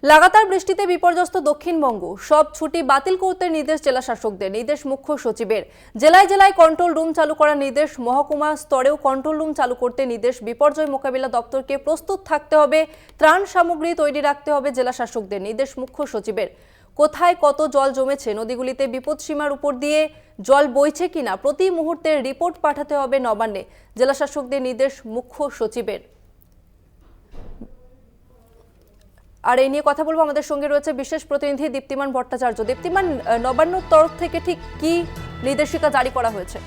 লাগাতার বৃষ্টিতে বিপর্যস্ত দক্ষিণবঙ্গ, সব ছুটি বাতিল করতে নির্দেশ জেলা শাসকদের, নির্দেশ মুখ্য সচিবের। জেলায় জেলায় কন্ট্রোল রুম চালু করার নির্দেশ, মহকুমা স্তরেও কন্ট্রোল রুম চালু করতে নির্দেশ। বিপর্যয় মোকাবিলা দপ্তরকে প্রস্তুত থাকতে হবে, ত্রাণ সামগ্রী তৈরি রাখতে হবে জেলা শাসকদের, নির্দেশ মুখ্য সচিবের। কোথায় কত জল জমেছে, নদীগুলিতে বিপদসীমার উপর দিয়ে জল বইছে কিনা প্রতি মুহূর্তের রিপোর্ট পাঠাতে হবে নবান্নে, জেলা শাসকদের নির্দেশ মুখ্য সচিবের। আর এই নিয়ে কথা বলবো, আমাদের সঙ্গে রয়েছে বিশেষ প্রতিনিধি দীপ্তিমান ভট্টাচার্য। দীপ্তিমান, নবান্নর তরফ থেকে ঠিক কি নির্দেশিকা জারি করা হয়েছে?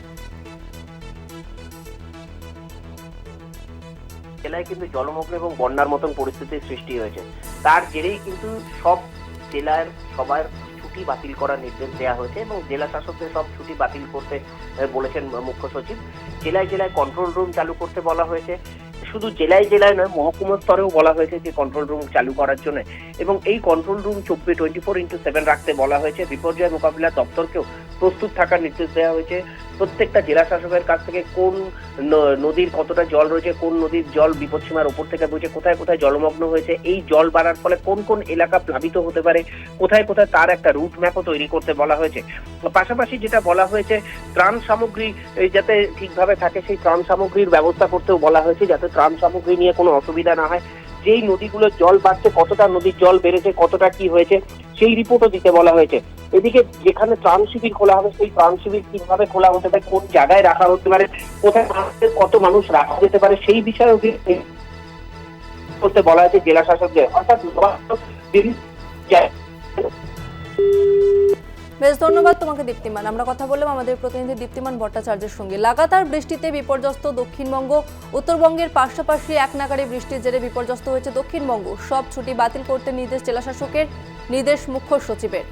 জেলায় কিন্তু জলমগ্ন এবং বন্যার মতন পরিস্থিতির সৃষ্টি হয়েছে। তার জেরেই কিন্তু সব জেলার সবার ছুটি বাতিল করার নির্দেশ দেওয়া হয়েছে এবং জেলা শাসকদের সব ছুটি বাতিল করতে বলেছেন মুখ্য সচিব। জেলায় জেলায় কন্ট্রোল রুম চালু করতে বলা হয়েছে। শুধু জেলায় জেলায় নয়, মহকুমা স্তরেও বলা হয়েছে যে কন্ট্রোল রুম চালু করার জন্য, এবং এই কন্ট্রোল রুম 24/7 রাখতে বলা হয়েছে। বিপর্যয় মোকাবিলা দপ্তরকেও প্রস্তুত থাকার নির্দেশ দেওয়া হয়েছে। প্রত্যেকটা জেলা শাসকের কাছ থেকে কোন নদীর কতটা জল রয়েছে, কোন নদীর জল বিপদসীমার উপর থেকে বইছে, কোথায় কোথায় জলমগ্ন হয়েছে, এই জল বাড়ার ফলে কোন কোন এলাকা প্লাবিত হতে পারে, কোথায় কোথায় তার একটা রুট ম্যাপও তৈরি করতে বলা হয়েছে। পাশাপাশি যেটা বলা হয়েছে, ত্রাণ সামগ্রী যাতে ঠিকভাবে থাকে সেই ত্রাণ সামগ্রীর ব্যবস্থা করতেও বলা হয়েছে, যাতে ত্রাণ সামগ্রী নিয়ে কোনো অসুবিধা না হয়। যেই নদীগুলোর জল বাড়ছে, কতটা নদীর জল বেড়েছে, কতটা কি হয়েছে সেই রিপোর্টও দিতে বলা হয়েছে। এদিকে যেখানে ত্রাণ শিবির খোলা হবে সেই ত্রাণ শিবির কিভাবে খোলা হতে পারে, কোন জায়গায় রাখা হতে পারে, কোথায় কত মানুষ রাখা যেতে পারে সেই বিষয়েও করতে বলা হয়েছে জেলা শাসকদের। অর্থাৎ বেশ, ধন্যবাদ তোমাকে দীপ্তিমান। আমরা কথা বললাম আমাদের প্রতিনিধি দীপ্তিমান ভট্টাচার্যের সঙ্গে। লাগাতার বৃষ্টিতে বিপর্যস্ত দক্ষিণবঙ্গ, উত্তরবঙ্গের পাশাপাশি এক নাগাড়ে বৃষ্টির জেরে বিপর্যস্ত হয়েছে দক্ষিণবঙ্গ। সব ছুটি বাতিল করতে নির্দেশ জেলা শাসকের, নির্দেশ মুখ্য সচিবের।